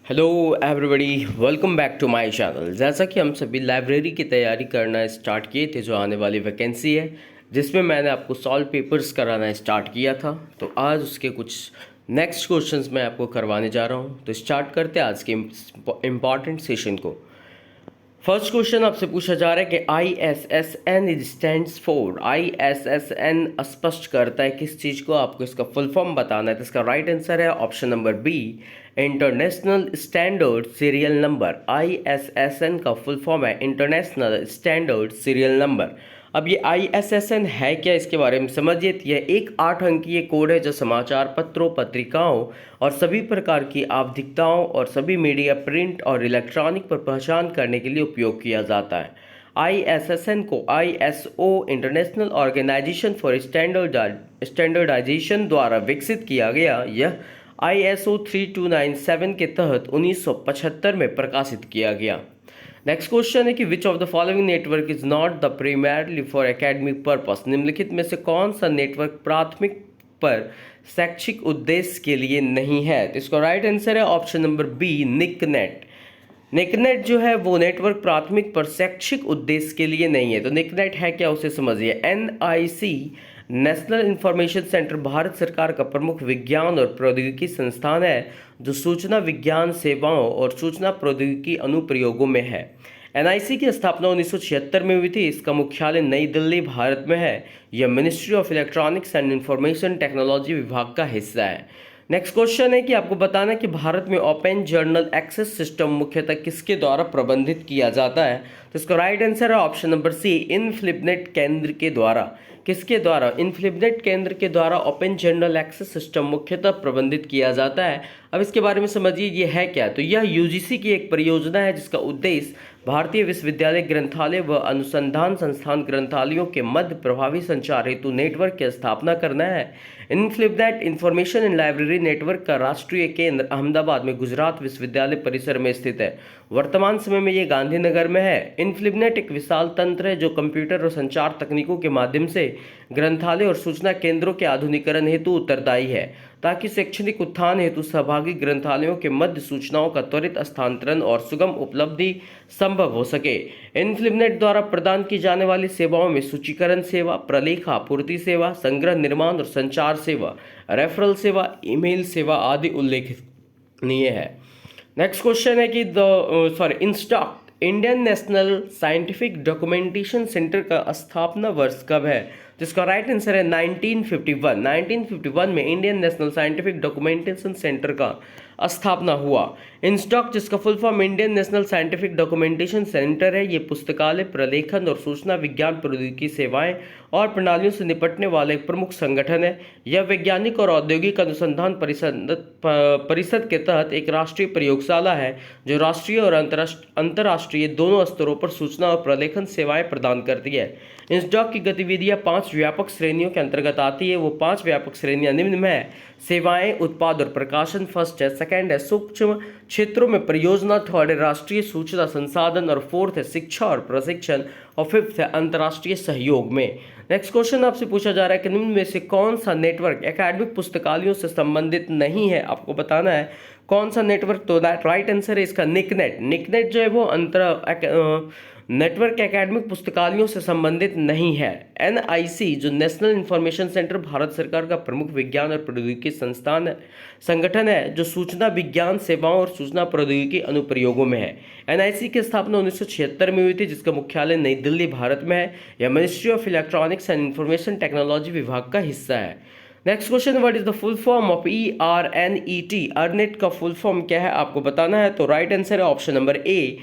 Hello everybody, welcome back to my channel. जैसा कि हम सभी लाइब्रेरी की तैयारी करना स्टार्ट किए थे, जो आने वाली वैकेंसी है जिसमें मैंने आपको सॉल्व पेपर्स कराना स्टार्ट किया था, तो आज उसके कुछ नेक्स्ट क्वेश्चंस मैं आपको करवाने जा रहा हूं। तो स्टार्ट करते हैं आज के इम्पॉर्टेंट सेशन को। फर्स्ट क्वेश्चन आपसे पूछा जा रहा है कि ISSN स्टैंड्स फॉर। ISSN स्पष्ट करता है किस चीज़ को, आपको इसका फुल फॉर्म बताना है। तो इसका राइट आंसर है option number B, international standard serial number. ISSN का फुल फॉर्म है इंटरनेशनल स्टैंडर्ड सीरियल नंबर। अब ये ISSN है क्या, इसके बारे में समझिए। तो यह एक 8 अंकीय कोड है जो समाचार पत्रों, पत्रिकाओं और सभी प्रकार की आवधिकताओं और सभी मीडिया, प्रिंट और इलेक्ट्रॉनिक पर पहचान करने के लिए उपयोग किया जाता है। ISSN को ISO International Organization for Standardization द्वारा विकसित किया गया। यह ISO 3297 के तहत 1975 में प्रकाशित किया गया। नेक्स्ट क्वेश्चन है कि which of the following network is not the primarily for academic purpose. निम्नलिखित में से कौन सा नेटवर्क प्राथमिक पर शैक्षिक उद्देश्य के लिए नहीं है। तो इसका राइट आंसर है option number B, NICNET. NICNET जो है वो नेटवर्क प्राथमिक पर शैक्षिक उद्देश्य के लिए नहीं है। तो निकनेट है क्या, उसे समझिए। NIC national information centre Bharat सरकार का प्रमुख विज्ञान और प्रौद्योगिकी संस्थान है जो सूचना विज्ञान सेवाओं और सूचना प्रौद्योगिकी अनुप्रयोगों में है। NIC की स्थापना 1976 में हुई थी। इसका मुख्यालय नई दिल्ली, भारत में है। यह ministry of electronics and information technology विभाग का हिस्सा है। नेक्स्ट क्वेश्चन है कि आपको बताना है कि भारत में ओपन जर्नल एक्सेस सिस्टम मुख्यतः किसके द्वारा प्रबंधित किया जाता है। तो इसका राइट आंसर है ऑप्शन नंबर सी, इनफ्लिबनेट केंद्र के द्वारा। किसके द्वारा? इनफ्लिबनेट केंद्र के द्वारा ओपन जर्नल एक्सेस सिस्टम मुख्यतः प्रबंधित किया जाता है। अब इसके बारे में समझिए ये है क्या। तो यह UGC की एक परियोजना है जिसका उद्देश्य भारतीय विश्वविद्यालय ग्रंथालय व अनुसंधान संस्थान ग्रंथालयों के मध्य प्रभावी संचार हेतु नेटवर्क की स्थापना करना है। इनफ्लिबनेट इंफॉर्मेशन एंड लाइब्रेरी नेटवर्क का राष्ट्रीय केंद्र अहमदाबाद में गुजरात विश्वविद्यालय परिसर में स्थित है। वर्तमान समय में ये गांधीनगर में है। इनफ्लिबनेट एक विशाल तंत्र है जो कंप्यूटर और संचार तकनीकों के माध्यम से ग्रंथालय और सूचना केंद्रों के आधुनिकीकरण हेतु उत्तरदायी है, ताकि शैक्षणिक उत्थान हेतु सहभागी ग्रंथालयों के मध्य सूचनाओं का त्वरित हस्तांतरण और सुगम उपलब्धि संभव हो सके। इनफ्लिबनेट द्वारा प्रदान की जाने वाली सेवाओं में सूचीकरण सेवा, प्रलेख आपूर्ति सेवा, संग्रह, निर्माण और संचार सेवा, रेफरल सेवा, ईमेल सेवा आदि उल्लेखनीय है। नेक्स्ट क्वेश्चन है कि INSDOC Indian National Scientific Documentation Centre का स्थापना वर्ष कब है। जिसका राइट आंसर है 1951। 1951 में Indian National Scientific Documentation Centre का स्थापना हुआ। इंस्टॉक, जिसका full form Indian National Scientific Documentation centre है, ये पुस्तकालय, प्रलेखन और सूचना विज्ञान प्रौद्योगिकी सेवाएं और प्रणालियों से निपटने वाला एक प्रमुख संगठन है। यह वैज्ञानिक और औद्योगिक अनुसंधान परिषद के तहत एक राष्ट्रीय प्रयोगशाला है जो राष्ट्रीय और अंतर्राष्ट्रीय दोनों स्तरों पर सूचना और प्रलेखन सेवाएं प्रदान करती है। इंस्टॉक की गतिविधियां 5 व्यापक श्रेणियों के अंतर्गत आती है। वो 5 व्यापक श्रेणियां निम्न में है: सेवाएं, उत्पाद और प्रकाशन फर्स्ट है, सेकंड है सूक्ष्म क्षेत्रों में परियोजना, थर्ड है राष्ट्रीय सूचना संसाधन और फोर्थ है शिक्षा और प्रशिक्षण और फिफ्थ है अंतर्राष्ट्रीय सहयोग में। नेक्स्ट क्वेश्चन आपसे पूछा जा रहा है कि निम्न में से कौन सा नेटवर्क एकेडमिक पुस्तकालयों से संबंधित नहीं है। आपको बताना है कौन सा नेटवर्क। तो राइट आंसर है इसका निकनेट। निकनेट जो है वो नेटवर्क एकेडमिक पुस्तकालयों से संबंधित नहीं है। NIC जो नेशनल इंफॉर्मेशन सेंटर भारत सरकार का प्रमुख विज्ञान और प्रौद्योगिकी संगठन है जो सूचना विज्ञान सेवाओं और सूचना प्रौद्योगिकी अनुप्रयोगों में है। NIC की स्थापना 1976 में हुई थी, जिसका मुख्यालय नई दिल्ली, भारत में है। यह ministry of electronics and information technology विभाग का हिस्सा है। Next question, what is the full form of ERNET। Ornate का फुल फॉर्म क्या है, आपको बताना है। तो राइट आंसर है ऑप्शन नंबर ए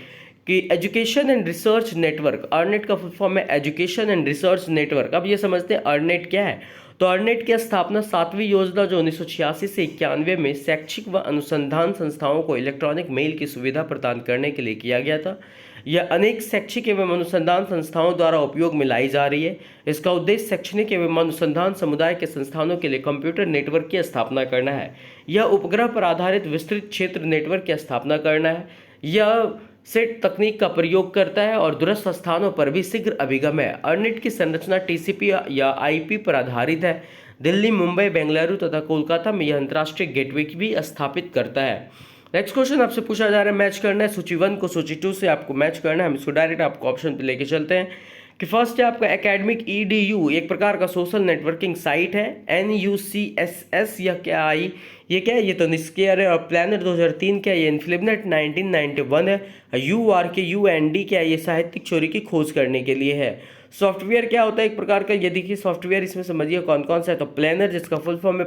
कि education and research network. Ornate का फुल फॉर्म है एजुकेशन एंड रिसर्च नेटवर्क। अब ये समझते हैं अर्नेट क्या है। तो अर्नेट की स्थापना 7वीं योजना जो 1986 से 91 में शैक्षिक व अनुसंधान संस्थाओं को इलेक्ट्रॉनिक मेल की सुविधा प्रदान करने के लिए किया गया था। यह अनेक शैक्षिक एवं अनुसंधान संस्थाओं द्वारा उपयोग में लाई जा रही है। इसका उद्देश्य शैक्षणिक एवं अनुसंधान समुदाय के संस्थानों के लिए कंप्यूटर नेटवर्क की स्थापना करना है। यह उपग्रह पर आधारित विस्तृत क्षेत्र नेटवर्क की स्थापना करना है। यह सेट तकनीक का प्रयोग करता है और दूरस्थ स्थानों पर भी शीघ्र अभिगम है। अर्नेट की संरचना TCP या IP पर आधारित है। दिल्ली, मुंबई, बेंगलुरु तथा कोलकाता में यह अंतर्राष्ट्रीय गेटवे भी स्थापित करता है। नेक्स्ट क्वेश्चन आपसे पूछा जा रहा है, मैच करना है सूची 1 को सूची 2 से, आपको मैच करना है। हम इसको डायरेक्ट आपको ऑप्शन पे लेके चलते हैं कि फर्स्ट है आपका एकेडमिक EDU, एक प्रकार का सोशल नेटवर्किंग साइट है। NUCSS या क्या आई, ये क्या है, ये तो निस्केयर है। और प्लानर 2003 क्या है, ये इन्फ्लिबनेट 1991 है। URK क्या है, ये साहित्यिक चोरी की खोज करने के लिए है। सॉफ्टवेयर क्या होता है, एक प्रकार का, ये देखिए सॉफ्टवेयर इसमें समझिए कौन कौन सा है। तो प्लानर जिसका फुल फॉर्म है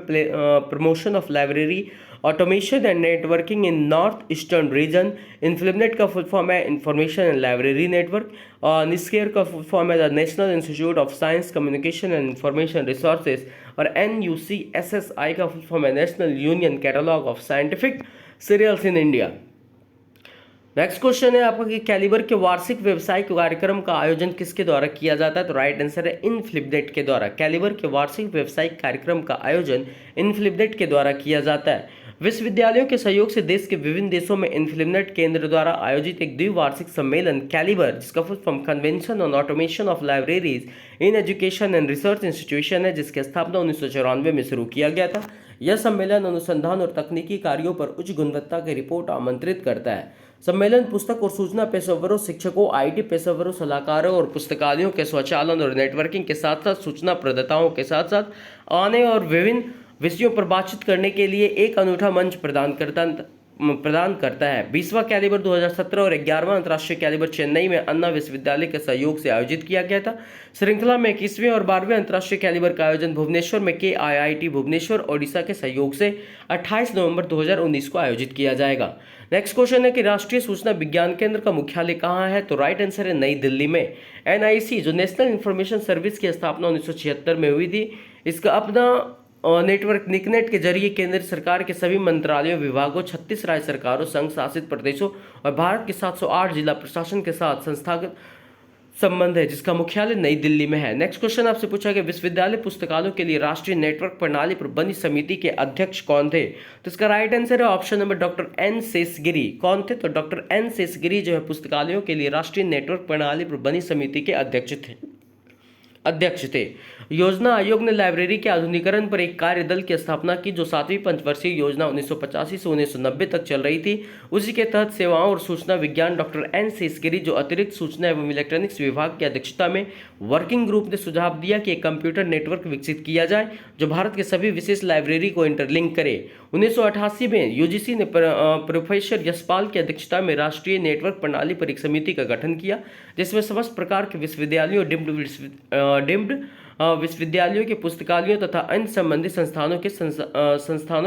Promotion of Library Automation and Networking in North Eastern Region. INFLIBNET का फुल फॉर्म है इंफॉर्मेशन एंड लाइब्रेरी नेटवर्क। और निस्केयर का फुल फॉर्म है the National Institute of Science Communication and Information Resources. और NUCSSI का full form है National Union Catalogue of Scientific Serials in India. Next question है आपका कि कैलिबर के वार्षिक व्यवसायिक कार्यक्रम का आयोजन किसके द्वारा किया जाता है। तो राइट आंसर है इन्फ्लिबनेट के द्वारा। कैलिबर के वार्षिक व्यवसायिक कार्यक्रम का आयोजन इन्फ्लिबनेट के द्वारा किया जाता है। विश्वविद्यालयों के सहयोग से देश के विभिन्न देशों में इन्फ्लिबनेट केंद्र द्वारा आयोजित एक द्विवार्षिक सम्मेलन कैलिबर, जिसका full form convention on automation of libraries in education and research institution है, जिसकी स्थापना 1994 में शुरू किया गया था। यह सम्मेलन अनुसंधान और तकनीकी कार्यों पर उच्च गुणवत्ता की रिपोर्ट आमंत्रित करता है। सम्मेलन पुस्तक और सूचना पेशेवरों, शिक्षकों, IT पेशेवरों, सलाहकारों और पुस्तकालयों के स्वचालन और नेटवर्किंग के साथ साथ सूचना प्रदाताओं के साथ साथ आने और विभिन्न विषयों पर बातचीत करने के लिए एक अनूठा मंच प्रदान करता है। 20वां कैलिबर 2017 और 11वां अंतर्राष्ट्रीय कैलिबर चेन्नई में अन्ना विश्वविद्यालय के सहयोग से आयोजित किया गया था। श्रृंखला में 21वें और 12वें अंतर्राष्ट्रीय कैलिबर का आयोजन भुवनेश्वर में KIIT भुवनेश्वर ओडिशा के सहयोग से 28 नवंबर 2019 को आयोजित किया जाएगा। नेक्स्ट क्वेश्चन है कि राष्ट्रीय सूचना विज्ञान केंद्र का मुख्यालय कहाँ है। तो राइट आंसर है नई दिल्ली में। NIC जो नेशनल इंफॉर्मेशन सर्विस की स्थापना 1976 में हुई थी, इसका अपना नेटवर्क निकनेट के जरिए केंद्र सरकार के सभी मंत्रालयों, विभागों, 36 राज्य सरकारों, संघ शासित प्रदेशों और भारत के 708 जिला प्रशासन के साथ संस्थागत संबंध है, जिसका मुख्यालय नई दिल्ली में है। नेक्स्ट क्वेश्चन आपसे पूछा गया विश्वविद्यालय पुस्तकालयों के लिए राष्ट्रीय नेटवर्क प्रणाली प्रबंधन समिति के अध्यक्ष कौन थे। तो इसका राइट आंसर है option number doctor N Sheshagiri. कौन थे, तो डॉक्टर N शेषगिरी जो है पुस्तकालयों के लिए राष्ट्रीय नेटवर्क प्रणाली प्रबंधन समिति के अध्यक्ष थे। योजना आयोग ने लाइब्रेरी के आधुनिकीकरण पर एक कार्य दल की स्थापना की, जो 7वीं पंचवर्षीय योजना 1985 से 1990 तक चल रही थी। उसी के तहत सेवाओं और सूचना विज्ञान डॉक्टर N शेषगिरी जो अतिरिक्त सूचना एवं इलेक्ट्रॉनिक्स विभाग की अध्यक्षता में वर्किंग ग्रुप ने सुझाव दिया कि एक कंप्यूटर नेटवर्क विकसित किया जाए जो भारत के सभी विशेष लाइब्रेरी को इंटरलिंक करे। 1988 में UGC ने प्रोफेसर यशपाल की अध्यक्षता में राष्ट्रीय नेटवर्क प्रणाली पर एक समिति का गठन किया, जिसमें समस्त प्रकार के विश्वविद्यालयों, डिम्ड विश्वविद्यालयों के पुस्तकालयों तथा अन्य संबंधित संस्थानों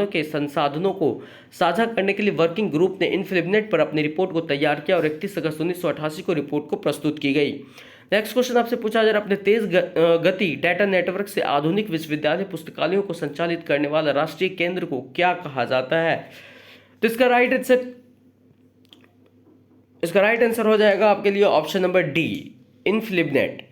के संसाधनों को साझा करने के लिए वर्किंग ग्रुप ने इन्फ्लिबनेट पर अपनी रिपोर्ट को तैयार किया और 31 अगस्त 1988 को रिपोर्ट को प्रस्तुत की गई। नेक्स्ट क्वेश्चन आपसे पूछा जा रहा है अपने तेज गति डाटा नेटवर्क से आधुनिक विश्वविद्यालय पुस्तकालयों को संचालित करने वाला राष्ट्रीय केंद्र को क्या कहा जाता है। तो इसका राइट आंसर हो जाएगा आपके लिए ऑप्शन नंबर D, इन्फ्लिबनेट।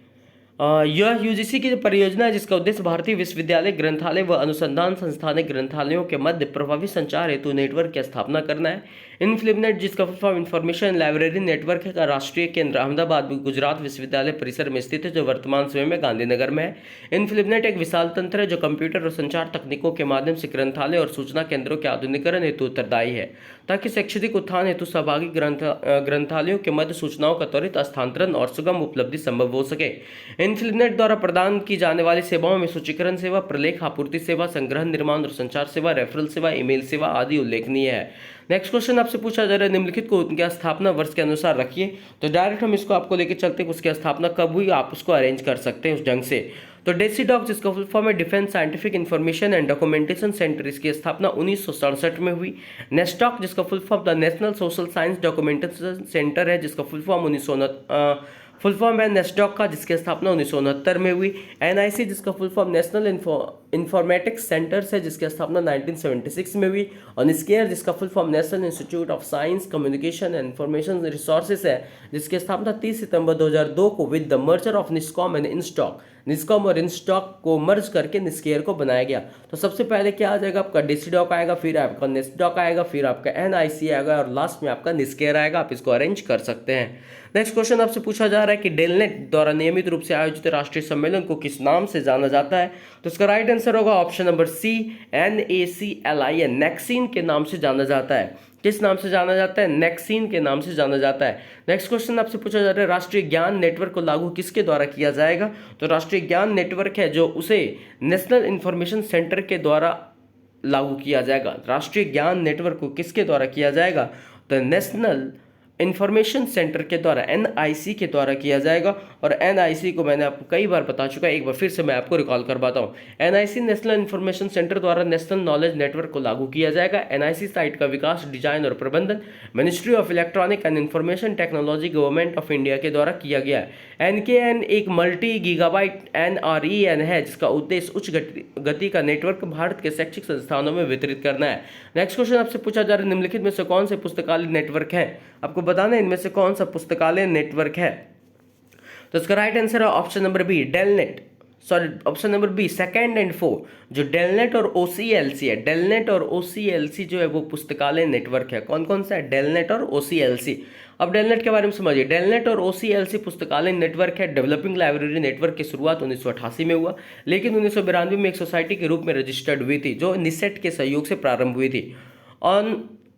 यह UGC की परियोजना है जिसका उद्देश्य भारतीय विश्वविद्यालय ग्रंथालय व अनुसंधान संस्थान ग्रंथालयों के मध्य प्रभावी संचार हेतु नेटवर्क की स्थापना करना है। इन्फ्लिबनेट जिसका full form information library network है का राष्ट्रीय केंद्र अहमदाबाद गुजरात विश्वविद्यालय परिसर में स्थित है, जो वर्तमान समय में गांधीनगर में है। इन्फ्लिबनेट एक विशाल तंत्र है जो कंप्यूटर और संचार तकनीकों के माध्यम से ग्रंथालय और सूचना केंद्रों के आधुनिकीकरण हेतु उत्तरदायी है, ताकि शैक्षणिक उत्थान हेतु सहभागी ग्रंथालयों के मध्य सूचनाओं का त्वरित हस्तांतरण और सुगम उपलब्धि संभव हो सके। इन्फ्लिबनेट द्वारा प्रदान की जाने वाली सेवाओं में सूचीकरण सेवा, प्रलेख आपूर्ति सेवा, संग्रह, निर्माण और संचार सेवा, रेफरल सेवा, ईमेल सेवा आदि उल्लेखनीय है। नेक्स्ट क्वेश्चन आपसे पूछा जा रहा है निम्नलिखित को उनके स्थापना वर्ष के अनुसार रखिए। तो डायरेक्ट हम इसको आपको लेके चलते हैं, उसकी स्थापना कब हुई आप उसको अरेंज कर सकते हैं उस ढंग से। तो डेसीडॉक जिसका फुल फॉर्म है defence scientific information and documentation centre, इसकी स्थापना 1967 में हुई। नेस्टॉक जिसका full form the national social science documentation centre है, जिसका फुल फॉर्म है नेस्डॉक का, जिसकी स्थापना 1969 में हुई। NIC जिसका full form National Informatics Centres है, जिसकी स्थापना 1976 में हुई। और निस्केयर जिसका full form National Institute of Science Communication and Information Resources है, जिसकी स्थापना 30 सितंबर 2002 को with the merger of NISCOM and INSDOC, NISCOM और इंस्टॉक को मर्ज करके निस्केयर को बनाया गया। तो सबसे पहले क्या आ जाएगा आपका डेसीडॉक आएगा, फिर आपका नेस्डॉक आएगा, फिर आपका NIC आएगा और लास्ट में आपका निस्केयर आएगा। आप इसको अरेंज कर सकते हैं। नेक्स्ट क्वेश्चन आपसे पूछा जा रहा है कि डेलनेट द्वारा नियमित रूप से आयोजित राष्ट्रीय सम्मेलन को किस नाम से जाना जाता है। तो इसका राइट आंसर आंसर होगा ऑप्शन नंबर सी, NaCl, नेक्सीन के नाम से जाना जाता है। किस नाम से जाना जाता है? नेक्सीन के नाम से जाना जाता है। नेक्स्ट क्वेश्चन आपसे पूछा जा रहा है, राष्ट्रीय ज्ञान नेटवर्क को लागू किसके द्वारा किया जाएगा? तो राष्ट्रीय ज्ञान नेटवर्क है जो उसे नेशनल इंफॉर्मेशन सेंटर के द्वारा लागू किया जाएगा। राष्ट्रीय ज्ञान नेटवर्क को किसके द्वारा किया जाएगा? तो नेशनल इंफॉर्मेशन सेंटर के द्वारा, NIC के द्वारा किया जाएगा। और NIC को मैंने आपको कई बार बता चुका है, एक बार फिर से मैं आपको रिकॉल करवाता हूँ। NIC नेशनल इंफॉर्मेशन सेंटर द्वारा नेशनल नॉलेज नेटवर्क को लागू किया जाएगा। NIC साइट का विकास, डिजाइन और प्रबंधन ministry of electronic and information technology, government of India के द्वारा किया गया है। NKN एक मल्टी गीगाबाइट NREN है जिसका उद्देश्य उच्च गति का नेटवर्क भारत के शैक्षिक संस्थानों में वितरित करना है। नेक्स्ट क्वेश्चन आपसे पूछा जा रहा है, निम्नलिखित में से कौन से पुस्तकालय नेटवर्क है? आपको बताना है इनमें से कौन सा पुस्तकालय नेटवर्क है। तो इसका राइट आंसर है option number B, DELNET. Sorry, option number B, 2 और 4 जो डेलनेट और OCLC है। डेलनेट और OCLC जो है वो पुस्तकालय नेटवर्क है। कौन कौन सा है? डेलनेट और OCLC। अब डेलनेट के बारे में समझिए। डेलनेट और OCLC पुस्तकालय नेटवर्क है। डेवलपिंग लाइब्रेरी नेटवर्क की शुरुआत 1988 में हुआ, लेकिन 1992 में एक सोसाइटी के रूप में रजिस्टर्ड हुई थी जो निसेट के सहयोग से प्रारंभ हुई थी।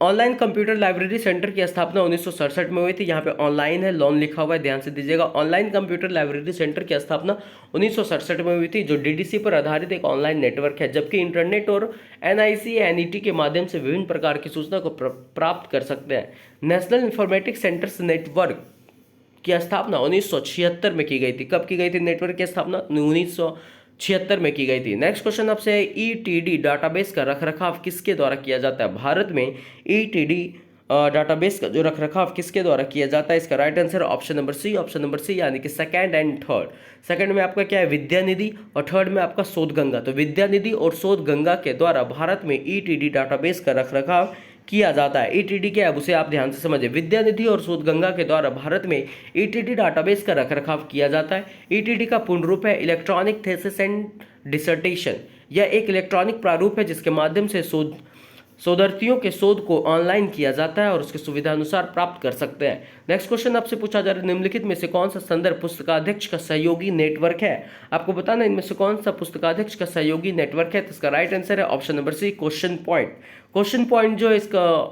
ऑनलाइन कंप्यूटर लाइब्रेरी सेंटर की स्थापना 1967 में हुई थी। यहाँ पे ऑनलाइन है, लॉन लिखा हुआ है, ध्यान से दीजिएगा। ऑनलाइन कंप्यूटर लाइब्रेरी सेंटर की स्थापना 1967 में हुई थी, जो DDC पर आधारित एक ऑनलाइन नेटवर्क है। जबकि इंटरनेट और NIC NET के माध्यम से विभिन्न प्रकार की सूचना को प्राप्त कर सकते हैं। नेशनल इंफॉर्मेटिक्स सेंटर्स नेटवर्क की स्थापना 1976 में की गई थी। कब की गई थी नेटवर्क की स्थापना? 1976 में की गई थी। नेक्स्ट क्वेश्चन आपसे है, ETD डाटाबेस का रखरखाव किसके द्वारा किया जाता है? भारत में ETD डाटाबेस का जो रखरखाव किसके द्वारा किया जाता है? इसका right answer option number C, option number C, यानी कि सेकंड एंड थर्ड। सेकंड में आपका क्या है? विद्यानिधि, और थर्ड में आपका शोधगंगा। तो विद्यानिधि और शोधगंगा के द्वारा भारत में ETD डाटाबेस का रखरखाव किया जाता है। ETD क्या है उसे आप ध्यान से समझिए। विद्यानिधि और शोधगंगा के द्वारा भारत में ETD डाटाबेस का रखरखाव किया जाता है। ETD का पूर्ण रूप है इलेक्ट्रॉनिक थीसिस एंड डिसर्टेशन। यह एक इलेक्ट्रॉनिक प्रारूप है जिसके माध्यम से शोधार्थियों के शोध को ऑनलाइन किया जाता है और उसके सुविधा अनुसार प्राप्त कर सकते हैं। नेक्स्ट क्वेश्चन आपसे पूछा जा रहा है, निम्नलिखित में से कौन सा संदर्भ पुस्तकाध्यक्ष का सहयोगी नेटवर्क है? आपको बताना इनमें से कौन सा पुस्तकाध्यक्ष का सहयोगी नेटवर्क है। तो इसका राइट आंसर है option number C, question point. Question point जो है इसका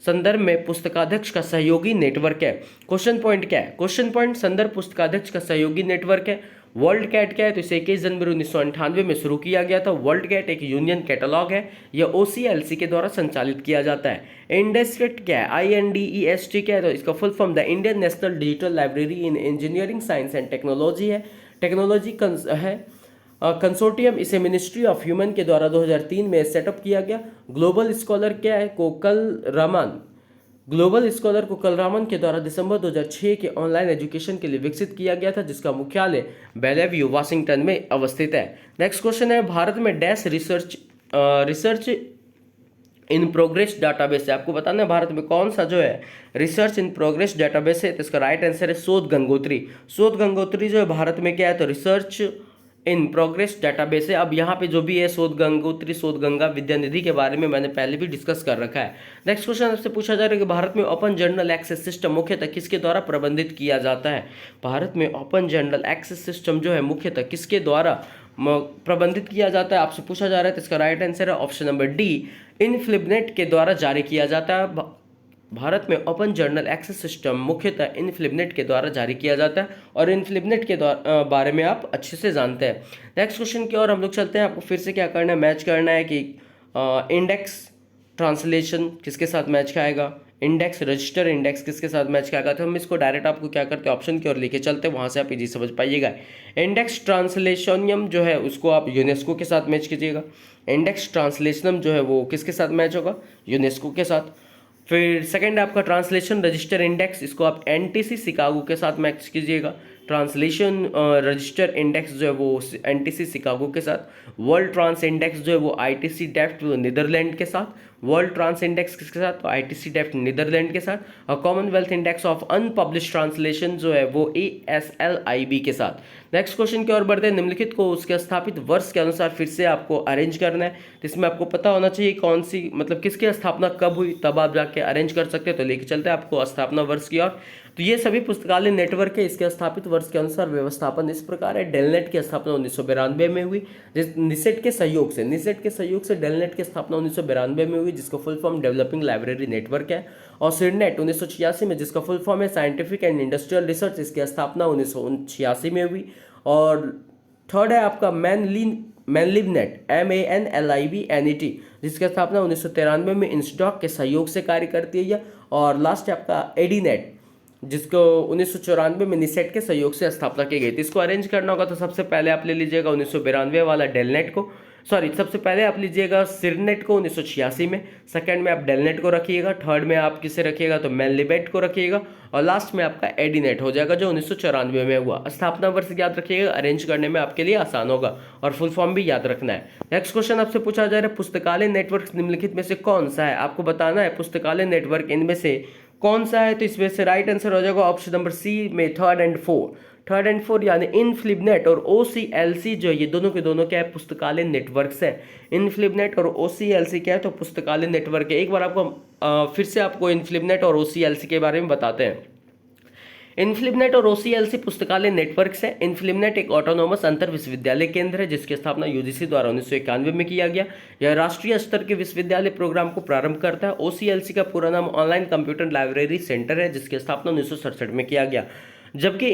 संदर्भ में पुस्तकाध्यक्ष का सहयोगी नेटवर्क है। क्वेश्चन पॉइंट क्या है? क्वेश्चन पॉइंट संदर्भ पुस्तकाध्यक्ष का सहयोगी नेटवर्क है। वर्ल्ड कैट क्या है? तो इसे 21 जनवरी 1998 में शुरू किया गया था। वर्ल्ड कैट एक यूनियन कैटलॉग है, यह OCLC के द्वारा संचालित किया जाता है। इंडेस्ट क्या है? INDEST क्या है? तो इसका full form the Indian national digital library in engineering science and technology है। टेक्नोलॉजी है कंसोर्टियम, इसे मिनिस्ट्री ऑफ ह्यूमन के द्वारा 2003 में सेटअप किया गया। ग्लोबल स्कॉलर क्या है? ग्लोबल स्कॉलर को कलरामन के द्वारा दिसंबर 2006 के ऑनलाइन एजुकेशन के लिए विकसित किया गया था, जिसका मुख्यालय बेलेव्यू वाशिंगटन में अवस्थित है। नेक्स्ट क्वेश्चन है, भारत में dash research in progress database है। आपको बताना है भारत में कौन सा जो है रिसर्च इन प्रोग्रेस डाटाबेस है। तो इसका राइट आंसर है शोध गंगोत्री। शोध गंगोत्री जो है भारत में क्या है? तो रिसर्च इन प्रोग्रेस डाटाबेस है। अब यहाँ पे जो भी है शोध गंगोत्री, शोध गंगा, विद्यानिधि के बारे में मैंने पहले भी डिस्कस कर रखा है। नेक्स्ट क्वेश्चन आपसे पूछा जा रहा है कि भारत में ओपन जर्नल एक्सेस सिस्टम मुख्यतः किसके द्वारा प्रबंधित किया जाता है? भारत में ओपन जर्नल एक्सेस सिस्टम जो है मुख्यतः किसके द्वारा प्रबंधित किया जाता है? आपसे पूछा जा रहा है। तो इसका राइट आंसर है ऑप्शन नंबर डी, इनफ्लिबनेट के द्वारा जारी किया जाता है। भारत में ओपन जर्नल एक्सेस सिस्टम मुख्यतः इनफ्लिबनेट के द्वारा जारी किया जाता है और इनफ्लिबनेट के बारे में आप अच्छे से जानते हैं। नेक्स्ट क्वेश्चन की ओर हम लोग चलते हैं। आपको फिर से क्या करना है? मैच करना है कि इंडेक्स ट्रांसलेशन किसके साथ मैच खाएगा, इंडेक्स रजिस्टर इंडेक्स किसके साथ मैच खाएगा। तो हम इसको डायरेक्ट आपको क्या करते हैं, ऑप्शन की ओर लेके चलते हैं, वहाँ से आप इजी समझ पाइएगा। इंडेक्स ट्रांसलेशनियम जो है उसको आप यूनेस्को के साथ मैच कीजिएगा। इंडेक्स ट्रांसलेशनम जो है वो किसके साथ मैच होगा? यूनेस्को के साथ। फिर सेकंड आपका ट्रांसलेशन रजिस्टर इंडेक्स, इसको आप NTC शिकागो के साथ मैच कीजिएगा। ट्रांसलेशन रजिस्टर इंडेक्स जो है वो NTC शिकागो के साथ। वर्ल्ड ट्रांस इंडेक्स जो है वो ITC डेफ्ट नीदरलैंड के साथ। वर्ल्ड ट्रांस इंडेक्स किसके साथ, तो ITC डेफ्ट नीदरलैंड के साथ। और Commonwealth index of unpublish translation जो है वो ASLIB के साथ। नेक्स्ट क्वेश्चन की ओर बढ़ते हैं। निम्नलिखित को उसके स्थापित वर्ष के अनुसार फिर से आपको अरेंज करना है, जिसमें आपको पता होना चाहिए कौन सी मतलब किसकी स्थापना कब हुई, तब आप जाके अरेंज कर सकते हैं। तो लेके चलते हैं आपको स्थापना वर्ष की ओर। तो ये सभी पुस्तकालय नेटवर्क है, इसके स्थापित वर्ष के अनुसार व्यवस्थापन इस प्रकार है। डेलनेट की स्थापना 1992 में हुई, जिस निसेट के सहयोग से डेलनेट की स्थापना 1992 में हुई, जिसका full form developing library network है। और सिरनेट 1986 में, जिसका फुल फॉर्म है साइंटिफिक एंड इंडस्ट्रियल रिसर्च, इसकी स्थापना 1986 में हुई। और थर्ड है आपका मैनलिबनेट MANLIBNET, जिसकी स्थापना 1993 में इंस्टॉक के सहयोग से कार्य करती है। और लास्ट है आपका एडीनेट, जिसको 1994 में निसेट के सहयोग से स्थापना की गई थी। इसको अरेंज करना होगा तो सबसे पहले आप ले लीजिएगा 1992 वाला डेलनेट को, सबसे पहले आप लीजिएगा सिरनेट को 1986 में, सेकंड में आप डेलनेट को रखिएगा, थर्ड में आप किसे रखिएगा तो मैनलिबेट को रखिएगा, और लास्ट में आपका एडीनेट हो जाएगा जो 1994 में हुआ। स्थापना वर्ष याद रखिएगा, अरेंज करने में आपके लिए आसान होगा, और फुल फॉर्म भी याद रखना है। नेक्स्ट क्वेश्चन आपसे पूछा जा रहा है, पुस्तकालय नेटवर्क निम्नलिखित में से कौन सा है। आपको बताना है पुस्तकालय नेटवर्क इनमें से कौन सा है। तो इसमें से राइट आंसर हो जाएगा ऑप्शन नंबर सी में थर्ड एंड फोर यानी इनफ्लिबनेट और OCLC जो ये दोनों के दोनों क्या है, पुस्तकालय नेटवर्क्स है। इनफ्लिबनेट और OCLC क्या है, तो पुस्तकालय नेटवर्क है। एक बार आपको फिर से आपको इनफ्लिबनेट और OCLC के बारे में बताते हैं। इनफ्लिबनेट और OCLC पुस्तकालय नेटवर्क्स है। इनफ्लिबनेट एक ऑटोनोमस अंतर विश्वविद्यालय केंद्र है, जिसकी स्थापना UGC द्वारा 1991 में किया गया। यह राष्ट्रीय स्तर के विश्वविद्यालय प्रोग्राम को प्रारंभ करता है। OCLC का पूरा नाम ऑनलाइन कंप्यूटर लाइब्रेरी सेंटर है, जिसकी स्थापना 1967 में किया गया। जबकि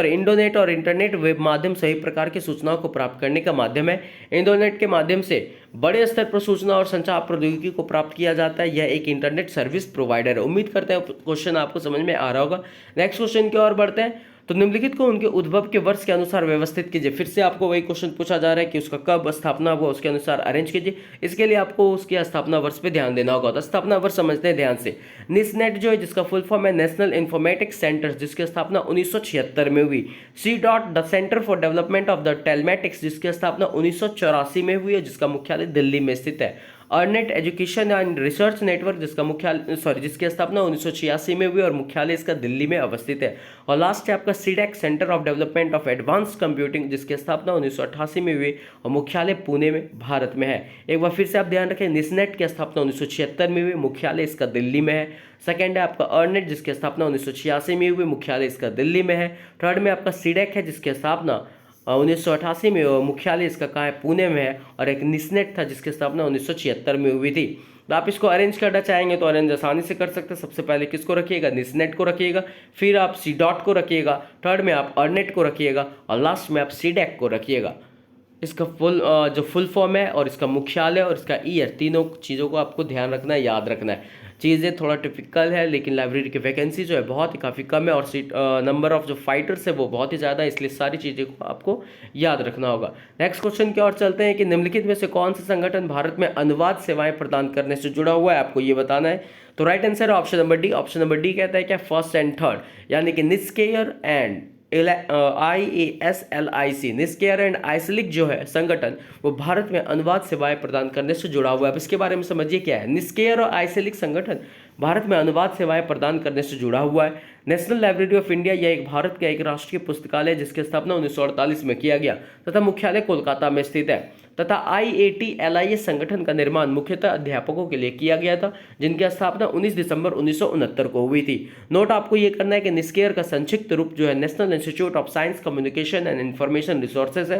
इंडोनेट और इंटरनेट वेब माध्यम सभी प्रकार की सूचनाओं को प्राप्त करने का माध्यम है। इंडोनेट के माध्यम से बड़े स्तर पर सूचना और संचार प्रौद्योगिकी को प्राप्त किया जाता है। यह एक इंटरनेट सर्विस प्रोवाइडर है। उम्मीद करते हैं क्वेश्चन आपको समझ में आ रहा होगा। नेक्स्ट क्वेश्चन की ओर बढ़ते हैं। तो निम्नलिखित को उनके उद्भव के वर्ष के अनुसार व्यवस्थित कीजिए। फिर से आपको वही क्वेश्चन पूछा जा रहा है कि उसका कब स्थापना हुआ, उसके अनुसार अरेंज कीजिए। इसके लिए आपको उसकी स्थापना वर्ष पे ध्यान देना होगा। तो स्थापना वर्ष समझते हैं ध्यान से। निसनेट जो है, जिसका फुल फॉर्म है नेशनल इंफॉर्मेटिक्स सेंटर, जिसकी स्थापना 1976 में हुई। C.DOT the Centre for Development of the Telematics, जिसकी स्थापना 1984 में हुई है, जिसका मुख्यालय दिल्ली में स्थित है। Ornate education and research network, जिसकी स्थापना 1986 में हुई और मुख्यालय इसका दिल्ली में अवस्थित है। और लास्ट है आपका CDAC centre of development of advance computing, जिसकी स्थापना 1988 में हुई और मुख्यालय पुणे में भारत में है। एक बार फिर से आप ध्यान रखें, निसनेट की स्थापना 1976 में हुई, मुख्यालय इसका दिल्ली में है। सेकेंड है आपका अर्नेट, जिसकी स्थापना 1986 में हुई, मुख्यालय इसका दिल्ली में है। थर्ड में आपका CDAC है, जिसकी स्थापना 1988 में, मुख्यालय इसका कहाँ है, पुणे में है। और एक निसनेट था, जिसकी स्थापना 1976 में हुई थी। तो आप इसको अरेंज करना चाहेंगे तो अरेंज आसानी से कर सकते हैं। सबसे पहले किसको रखिएगा, निसनेट को रखिएगा, फिर आप C.DOT को रखिएगा, थर्ड में आप अर्नेट को रखिएगा, और लास्ट में आप CDAC को रखिएगा। इसका जो फुल फॉर्म है और इसका मुख्यालय और इसका ईयर, तीनों चीज़ों को आपको ध्यान रखना है, याद रखना है। चीज़ें थोड़ा टिपिकल है, लेकिन लाइब्रेरी की वैकेंसी जो है बहुत ही काफ़ी कम है, और सीट नंबर ऑफ जो फाइटर्स है वो बहुत ही ज़्यादा है, इसलिए सारी चीज़ें को आपको याद रखना होगा। नेक्स्ट क्वेश्चन की ओर चलते हैं कि निम्नलिखित में से कौन सा संगठन भारत में अनुवाद सेवाएं प्रदान करने से जुड़ा हुआ है, आपको ये बताना है। तो राइट आंसर है ऑप्शन नंबर डी कहता है क्या, फर्स्ट एंड थर्ड, यानी कि NISCAIR and IASLIC, NISCAIR and IASLIC जो है संगठन, वो भारत में अनुवाद सेवाएं प्रदान करने से जुड़ा हुआ है। अब इसके बारे में समझिए क्या है। निस्केयर और आइसलिक संगठन भारत में अनुवाद सेवाएं प्रदान करने से जुड़ा हुआ है। नेशनल लाइब्रेरी ऑफ इंडिया यह एक भारत का एक राष्ट्रीय पुस्तकालय है, जिसकी स्थापना 1948 में किया गया तथा मुख्यालय कोलकाता में स्थित है। तथा IATLIS संगठन का निर्माण मुख्यतः अध्यापकों के लिए किया गया था, जिनकी स्थापना 19 दिसंबर 1969 को हुई थी। नोट आपको ये करना है कि निस्केयर का संक्षिप्त रूप जो है national Institute of Science Communication and Information Resources है।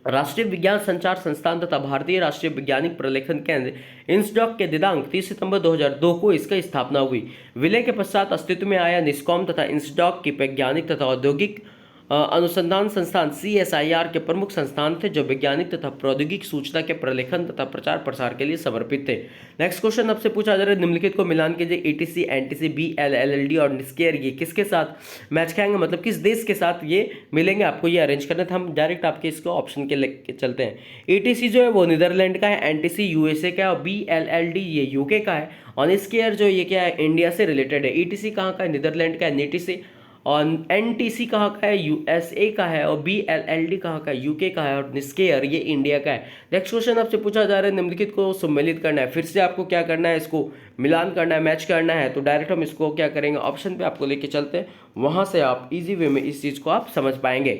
राष्ट्रीय विज्ञान संचार संस्थान तथा भारतीय राष्ट्रीय वैज्ञानिक प्रलेखन केंद्र इंस्डॉक के दिनांक 30 सितंबर 2002 को इसका स्थापना हुई। विलय के पश्चात अस्तित्व में आया निस्कॉम तथा इंस्डॉक की वैज्ञानिक तथा औद्योगिक अनुसंधान संस्थान CSIR के प्रमुख संस्थान थे, जो वैज्ञानिक तथा प्रौद्योगिक सूचना के प्रलेखन तथा प्रचार प्रसार के लिए समर्पित थे। नेक्स्ट क्वेश्चन आपसे पूछा जा रहा है, निम्नलिखित को मिलान कीजिए। ETC, NTC, BLLD और निस्केयर ये किसके साथ मैच खाएंगे, मतलब किस देश के साथ ये मिलेंगे, आपको ये अरेंज करना था। हम डायरेक्ट आपके इसको ऑप्शन के लेके चलते हैं। ETC जो है वो नीदरलैंड का है, NTC USA का है, और BLLD ये UK का है, और निस्केयर जो ये क्या है, इंडिया से रिलेटेड है। ETC कहाँ का है, नीदरलैंड का है, NTC और NTC कहाँ का है, USA का है, और BLLD कहाँ का है, UK का है, और निस्केयर ये इंडिया का है। नेक्स्ट क्वेश्चन आपसे पूछा जा रहा है निम्नलिखित को सम्मिलित करना है। फिर से आपको क्या करना है, इसको मिलान करना है, मैच करना है। तो डायरेक्ट हम इसको क्या करेंगे, ऑप्शन पे आपको लेके चलते हैं, वहां से आप इजी वे में इस चीज को आप समझ पाएंगे।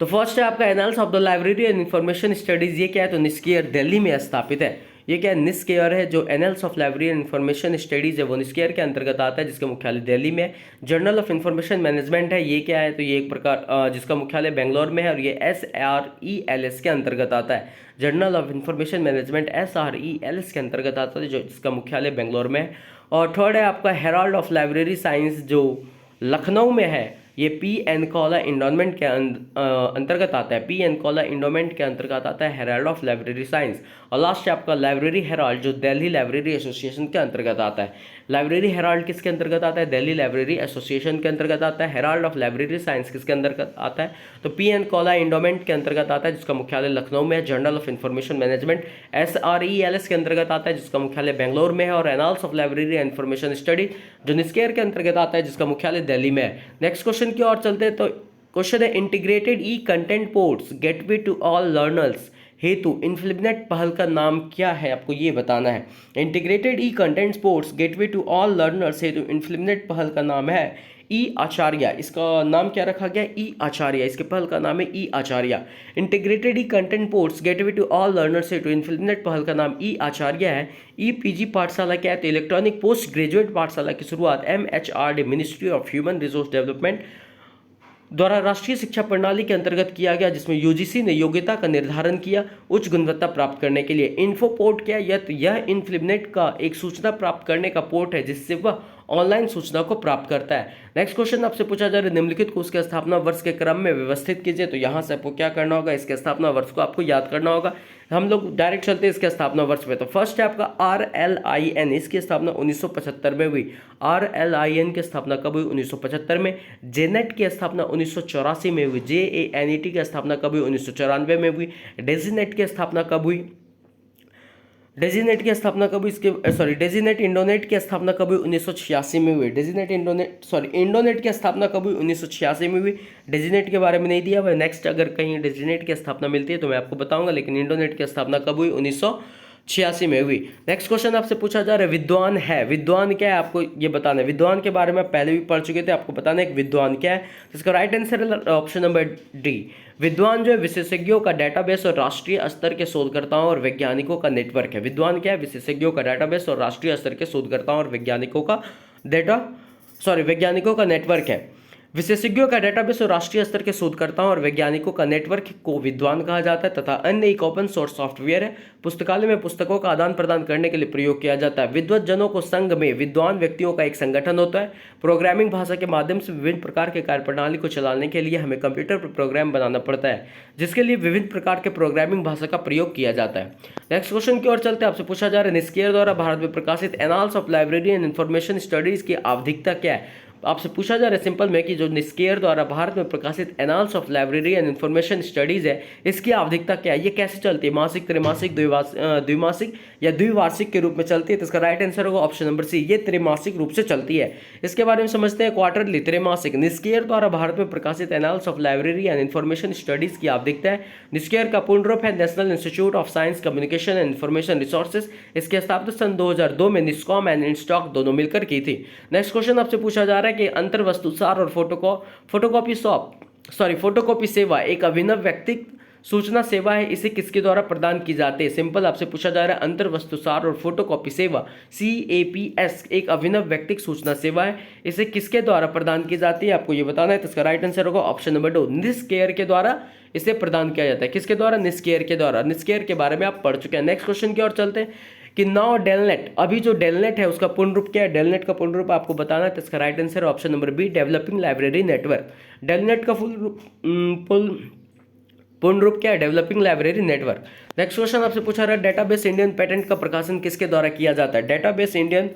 तो फर्स्ट है आपका analysis of the library and information studies. ये क्या है, तो निस्केयर दिल्ली में स्थापित है। ये क्या है, निस्केयर है। जो analysis of library and information studies है वो निस्केयर के अंतर्गत आता है, जिसका मुख्यालय दिल्ली में है। जर्नल ऑफ इंफॉर्मेशन मैनेजमेंट है, ये क्या है, तो ये एक प्रकार जिसका मुख्यालय बेंगलोर में है, और ये SRELS के अंतर्गत आता है। Journal of information management SRELS के अंतर्गत आता है, जो जिसका मुख्यालय बेंगलोर में है। और थर्ड है आपका हेराल्ड ऑफ लाइब्रेरी साइंस, जो लखनऊ में है। ये P.N. कौला इंडोमेंट के अंतर्गत आता है। P.N. कौला इंडोमेंट के अंतर्गत आता है हेराल्ड ऑफ लाइब्रेरी साइंस। और लास्ट है आपका लाइब्रेरी हेराल्ड, जो दिल्ली लाइब्रेरी एसोसिएशन के अंतर्गत आता है। लाइब्रेरी हेराल्ड किसके अंतर्गत आता है, दिल्ली लाइब्रेरी एसोसिएशन के अंतर्गत आता है। हेराल्ड ऑफ लाइब्रेरी साइंस किसके अंतर्गत आता है, तो P.N. कौला इंडोमेंट के अंतर्गत आता है, जिसका मुख्यालय लखनऊ में है। Journal of information management SRELS के अंतर्गत आता है, जिसका मुख्यालय बेंगलोर में है। और analysis of library and information study, जो निस्केयर के अंतर्गत आता है, जिसका मुख्यालय दिल्ली में है। नेक्स्ट क्वेश्चन की ओर चलते हैं। तो क्वेश्चन है integrated e content ports gateway to all learners हेतु इन्फिलिनेट पहल का नाम क्या है, आपको ये बताना है। Integrated e content ports gateway to all learners हेतु इन्फिलिनेट पहल का नाम है ई आचार्य। इसका नाम क्या रखा गया, ई आचार्य। इसके पहल का नाम है e Acharya. Integrated e content ports gateway to all learners हेतु इन्फिलिनेट पहल का नाम ई आचार्य है। EPG पाठशाला क्या है, तो इलेक्ट्रॉनिक पोस्ट ग्रेजुएट पाठशाला की शुरुआत MHRD ministry of human resource development द्वारा राष्ट्रीय शिक्षा प्रणाली के अंतर्गत किया गया, जिसमें UGC ने योग्यता का निर्धारण किया उच्च गुणवत्ता प्राप्त करने के लिए। इन्फो पोर्ट क्या है, यह इन्फिलिनेट का एक सूचना प्राप्त करने का पोर्ट है, जिससे वह ऑनलाइन सूचना को प्राप्त करता है। नेक्स्ट क्वेश्चन आपसे पूछा जा रहा है निम्नलिखित को उसके स्थापना वर्ष के क्रम में व्यवस्थित कीजिए। तो यहाँ से आपको क्या करना होगा, इसके स्थापना वर्ष को आपको याद करना होगा। हम लोग डायरेक्ट चलते हैं इसके स्थापना वर्ष पे। तो फर्स्ट है आपका RLIN, इसकी स्थापना 1975 में हुई। RLIN की स्थापना कब हुई, 1975 में। जेनेट की स्थापना 1984 में हुई। JANET की स्थापना कब हुई, 1994 में हुई। डेजिनेट की स्थापना कब हुई, डेजिनेट की स्थापना कब हुई, डेजिनेट इंडोनेट की स्थापना कब हुई, 1986 में हुई। इंडोनेट की स्थापना कब हुई, 1986 में हुई। डेजिनेट के बारे में नहीं दिया हुआ। नेक्स्ट अगर कहीं डेजिनेट की स्थापना मिलती है तो मैं आपको बताऊंगा, लेकिन इंडोनेट की स्थापना कब हुई, 1986 में हुई। नेक्स्ट क्वेश्चन आपसे पूछा जा रहा है विद्वान है। विद्वान क्या है, आपको ये बताना है। विद्वान के बारे में पहले भी पढ़ चुके थे, आपको बताना है कि विद्वान क्या है। तो इसका राइट आंसर है ऑप्शन नंबर D। विद्वान जो है विशेषज्ञों का डेटाबेस और राष्ट्रीय स्तर के शोधकर्ताओं और वैज्ञानिकों का नेटवर्क है। विद्वान क्या है, विशेषज्ञों का डेटाबेस और राष्ट्रीय स्तर के शोधकर्ताओं और वैज्ञानिकों का नेटवर्क है। विशेषज्ञों का डेटाबेस और राष्ट्रीय स्तर के शोधकर्ताओं और वैज्ञानिकों का नेटवर्क को विद्वान कहा जाता है। तथा अन्य एक ओपन सोर्स सॉफ्टवेयर है, पुस्तकालय में पुस्तकों का आदान प्रदान करने के लिए प्रयोग किया जाता है। विद्वत जनों को संघ में विद्वान व्यक्तियों का एक संगठन होता है। प्रोग्रामिंग भाषा के माध्यम से विभिन्न प्रकार के कार्यप्रणाली को चलाने के लिए हमें कंप्यूटर पर प्रोग्राम बनाना पड़ता है, जिसके लिए विभिन्न प्रकार के प्रोग्रामिंग भाषा का प्रयोग किया जाता है। नेक्स्ट क्वेश्चन की ओर चलते हैं। आपसे पूछा जा रहा है निस्केयर द्वारा भारत में प्रकाशित analysis of library and information studies की आवधिकता क्या है। आपसे पूछा जा रहा है सिंपल में कि जो निस्केयर द्वारा भारत में प्रकाशित analysis of library and information studies है, इसकी आवधिकता क्या है, ये कैसे चलती है, मासिक, त्रैमासिक, द्विमासिक या द्विवार्षिक के रूप में चलती है। तो इसका राइट आंसर होगा ऑप्शन नंबर C, ये त्रैमासिक रूप से चलती है। इसके बारे में समझते हैं। क्वार्टरली, त्रैमासिक। निस्केयर द्वारा भारत में प्रकाशित analysis of library and information studies की आवधिकता है। निस्केयर का पूर्ण रूप है national Institute of Science Communication and Information resources. इसकी स्थापना सन 2002 में निस्कॉम एंड इंस्टॉक दोनों मिलकर की थी। नेक्स्ट क्वेश्चन आपसे पूछा जा रहा है कि अंतर्वस्तुसार और फोटोकॉपी सेवा एक अभिनव व्यक्तिगत सूचना सेवा है, इसे किसके द्वारा प्रदान की जाती है। सिंपल आपसे पूछा जा रहा है अंतर्वस्तुसार और फोटोकॉपी सेवा CAPS एक अभिनव व्यक्तिगत सूचना सेवा है, इसे किसके द्वारा प्रदान की जाती है, आपको ये बताना है। तो इसका राइट आंसर होगा ऑप्शन नंबर 2, निस्केयर के द्वारा इसे प्रदान किया जाता है। किसके द्वारा, निस्केयर के द्वारा। निस्केयर के बारे में आप पढ़ चुके हैं। नेक्स्ट क्वेश्चन की ओर चलते हैं कि नाउ डेलनेट, अभी जो डेलनेट है उसका पूर्ण रूप क्या है, डेलनेट का पूर्ण रूप आपको बताना है। तो इसका right answer option number B, developing library network. DELNET का पूर्ण रूप क्या है, developing library network. Next question आपसे पूछा रहा है डेटाबेस इंडियन पेटेंट का प्रकाशन किसके द्वारा किया जाता है। डेटाबेस इंडियन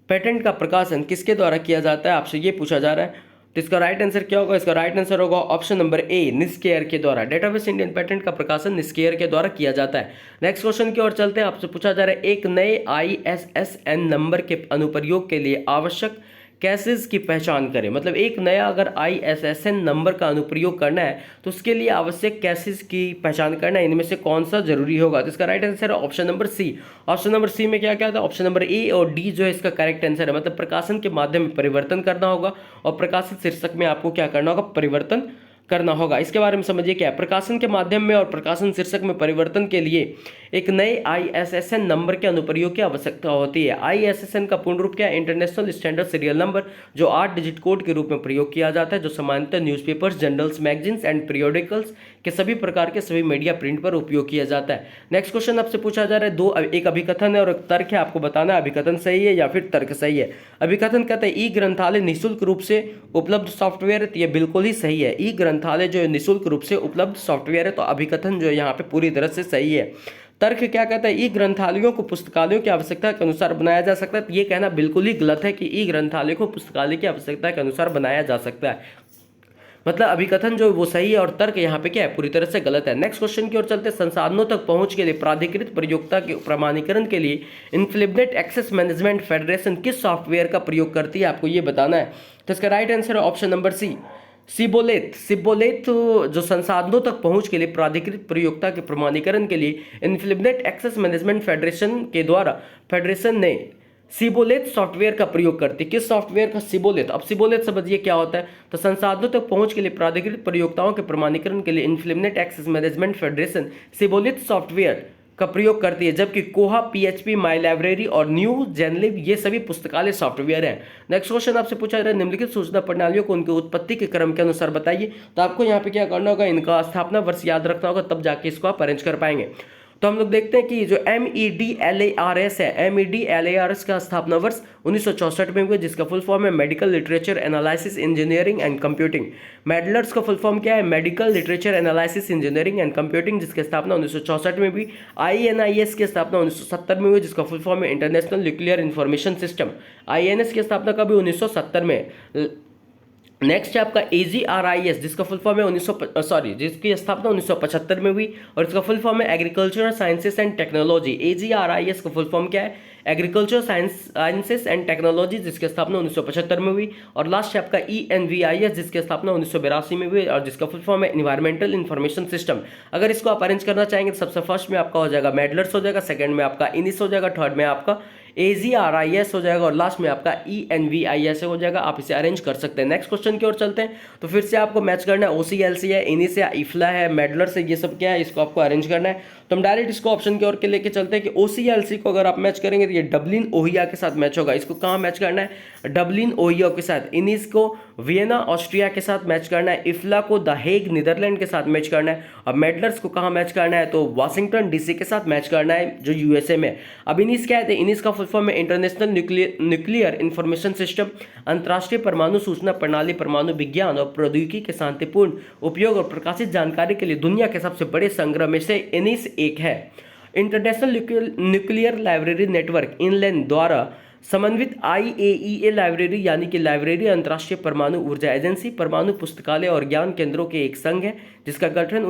पेटेंट का प्रकाशन किसके द्वारा किया जाता है, आपसे ये पूछा जा रहा है। तो इसका राइट आंसर क्या होगा, इसका राइट आंसर होगा ऑप्शन नंबर A, निस्केयर के द्वारा। डेटाबेस इंडियन पेटेंट का प्रकाशन निस्केयर के द्वारा किया जाता है। नेक्स्ट क्वेश्चन की ओर चलते हैं। आपसे पूछा जा रहा है एक नए ISSN नंबर के अनुप्रयोग के लिए आवश्यक कैसेज की पहचान करें। मतलब एक नया अगर ISSN नंबर का अनुप्रयोग करना है तो उसके लिए आवश्यक कैसेज की पहचान करना है, इनमें से कौन सा जरूरी होगा? तो इसका राइट आंसर है option number C. Option number C में क्या क्या था? ऑप्शन नंबर ए और डी जो है इसका करेक्ट आंसर है। मतलब प्रकाशन के माध्यम में परिवर्तन करना होगा और प्रकाशित शीर्षक में आपको क्या करना होगा? परिवर्तन करना होगा। इसके बारे में समझिए क्या है। प्रकाशन के माध्यम में और प्रकाशन शीर्षक में परिवर्तन के लिए एक नए ISSN नंबर के अनुप्रयोग की आवश्यकता होती है। ISSN का पूर्ण रूप क्या है? इंटरनेशनल स्टैंडर्ड सीरियल नंबर, जो 8 डिजिट कोड के रूप में प्रयोग किया जाता है, जो सामान्यतः newspapers, journals, magazines and periodicals के सभी प्रकार के सभी मीडिया प्रिंट पर उपयोग किया जाता है। नेक्स्ट क्वेश्चन आपसे पूछा जा रहा है, एक अभिकथन है और एक तर्क है, आपको बताना है अभिकथन सही है या फिर तर्क सही है। अभिकथन कहते हैं ई ग्रंथालय निःशुल्क रूप से उपलब्ध सॉफ्टवेयर है, तो ये बिल्कुल ही सही है। ई ग्रंथालय जो है निःशुल्क रूप से उपलब्ध सॉफ्टवेयर है, तो अभिकथन जो है यहाँ पे पूरी तरह से सही है। तर्क क्या कहता है? ई ग्रंथालयों को पुस्तकालयों की आवश्यकता के अनुसार बनाया जा सकता है, तो ये कहना बिल्कुल ही गलत है कि ई ग्रंथालय को पुस्तकालय की आवश्यकता के अनुसार बनाया जा सकता है। मतलब अभिकथन जो वो सही है और तर्क यहाँ पे क्या है? पूरी तरह से गलत है। नेक्स्ट क्वेश्चन की ओर चलते हैं। संसाधनों तक पहुंच के लिए प्राधिकृत प्रयोक्ता के प्रमाणीकरण के लिए इन्फिनिट एक्सेस मैनेजमेंट फेडरेशन किस सॉफ्टवेयर का प्रयोग करती है? आपको ये बताना है। तो इसका राइट आंसर है ऑप्शन नंबर सी, सिबोलेथ। सिबोलेथ जो संसाधनों तक पहुंच के लिए प्राधिकृत प्रयोक्ता के प्रमाणीकरण के लिए इन्फिनिट एक्सेस मैनेजमेंट फेडरेशन के द्वारा फेडरेशन ने सिबोलेथ सॉफ्टवेयर का प्रयोग करती है। किस सॉफ्टवेयर का? सिबोलेथ। अब सिबोलेथ समझिए क्या होता है। तो संसाधनों तक पहुंच के लिए प्राधिकृत प्रयोक्ताओं के प्रमाणीकरण के लिए INFLIBNET Access Management Federation Shibboleth software का प्रयोग करती है, जबकि कोहा, PHP, माई लाइब्रेरी और न्यू जेनलिब ये सभी पुस्तकालय सॉफ्टवेयर हैं। नेक्स्ट क्वेश्चन आपसे पूछा जा रहा है, निम्नलिखित सूचना प्रणालियों को उनके उत्पत्ति के क्रम के अनुसार बताइए। तो आपको यहाँ पे क्या करना होगा? इनका स्थापना वर्ष याद रखना होगा, तब जाके इसको आप अरेंज कर पाएंगे। तो हम लोग देखते हैं कि जो MEDLARS है, MEDLARS का स्थापना वर्ष 1964 में हुआ, जिसका फुल फॉर्म है Medical Literature Analysis Engineering and Computing. MEDLARS का फुल फॉर्म क्या है? Medical Literature Analysis Engineering and Computing, जिसकी स्थापना 1964 में हुई। INIS की स्थापना 1970 में हुई, जिसका फुल फॉर्म है International Nuclear Information system. INS की स्थापना कभी 1970 में। नेक्स्ट है आपका AGRIS, जिसका फुल फॉर्म है जिसकी स्थापना 1975 में हुई और इसका फुल फॉर्म है agricultural sciences and technology. AGRIS का फुल फॉर्म क्या है? एग्रीकल्चर साइंसेस एंड टेक्नोलॉजी, जिसकी स्थापना 1975 में हुई। और लास्ट है आपका ENVIS, जिसकी स्थापना 1982 में हुई और जिसका फुल फॉर्म है इन्वायरमेंटल इंफॉर्मेशन सिस्टम। अगर इसको आप अरेंज करना चाहेंगे तो सबसे फर्स्ट में आपका हो जाएगा मेडलर्स हो जाएगा, सेकंड में आपका इनिस हो जाएगा, थर्ड में आपका AGRIS हो जाएगा और लास्ट में आपका ENVIS हो जाएगा। आप इसे अरेंज कर सकते हैं। नेक्स्ट क्वेश्चन की ओर चलते हैं। तो फिर से आपको मैच करना है, OCLC है, इनिस है, इफ्ला है, मेडलर से, ये सब क्या है? इसको आपको अरेंज करना है। तो हम डायरेक्ट इसको ऑप्शन की ओर के लेके चलते हैं कि OCLC को अगर आप मैच करेंगे तो ये डबलिन ओहियो के साथ मैच होगा। इसको कहाँ मैच करना है? डबलिन ओहियो के साथ। इनिस को वियना ऑस्ट्रिया के साथ मैच करना है। इफ्ला को द हेग नीदरलैंड के साथ मैच करना है। और मेडलर्स को कहाँ मैच करना है? तो वाशिंगटन DC के साथ मैच करना है, जो USA में। अब इनिस क्या है? इनिस का फुल फॉर्म है इंटरनेशनल न्यूक्लियर इंफॉर्मेशन सिस्टम, अंतर्राष्ट्रीय परमाणु सूचना प्रणाली, परमाणु विज्ञान और प्रौद्योगिकी के शांतिपूर्ण उपयोग और प्रकाशित जानकारी के लिए दुनिया के सबसे बड़े संग्रह में से इनिस एक है। International nuclear library network inland द्वारा समन्वित IAEA लाइब्रेरी, यानी कि लाइब्रेरी अंतर्राष्ट्रीय परमाणु ऊर्जा एजेंसी, परमाणु पुस्तकालय और ज्ञान केंद्रों के एक संघ है, जिसका गठन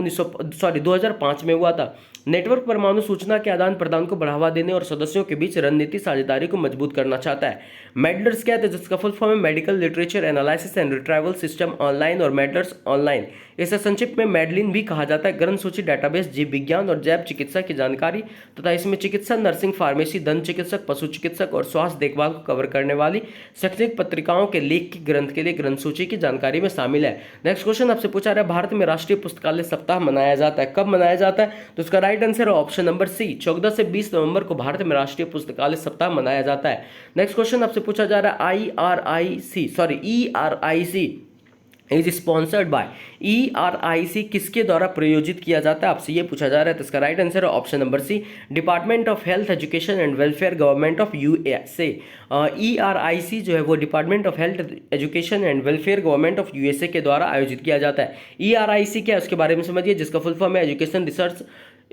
2005 में हुआ था। नेटवर्क परमाणु सूचना के आदान प्रदान को बढ़ावा देने और सदस्यों के बीच रणनीति साझेदारी को मजबूत करना चाहता है। मेडलर्स क्या है? जिसका फुल फॉर्म है Medical Literature analysis and retrieval system online और मेडलर्स ऑनलाइन। इसे संक्षिप्त में मेडलिन भी कहा जाता है। ग्रंथ सूची डेटाबेस जीव विज्ञान और जैव चिकित्सा की जानकारी तथा इसमें चिकित्सा, नर्सिंग, फार्मेसी, दंत चिकित्सक, पशु चिकित्सक और स्वास्थ्य देखभाल को कवर करने वाली शैक्षणिक पत्रिकाओं के लेख की ग्रंथ के लिए ग्रंथ सूची की जानकारी में शामिल है। नेक्स्ट क्वेश्चन आपसे पूछा रहा है, भारत में राष्ट्रीय पुस्तकालय सप्ताह मनाया जाता है, कब मनाया जाता है? तो इसका राइट आंसर है ऑप्शन नंबर सी, 14 से 20 नवंबर को भारत में राष्ट्रीय पुस्तकालय सप्ताह मनाया जाता है। नेक्स्ट क्वेश्चन आपसे पूछा जा रहा है, ERIC is sponsored by. ERIC किसके द्वारा प्रायोजित किया जाता है? आपसे ये पूछा जा रहा है। तो इसका राइट आंसर है option number C, Department of Health Education and Welfare Government of USA। ERIC जो है वो Department of Health Education and Welfare Government of USA के द्वारा आयोजित किया जाता है। ERIC क्या है उसके बारे में समझिए, जिसका फुल फॉर्म है education research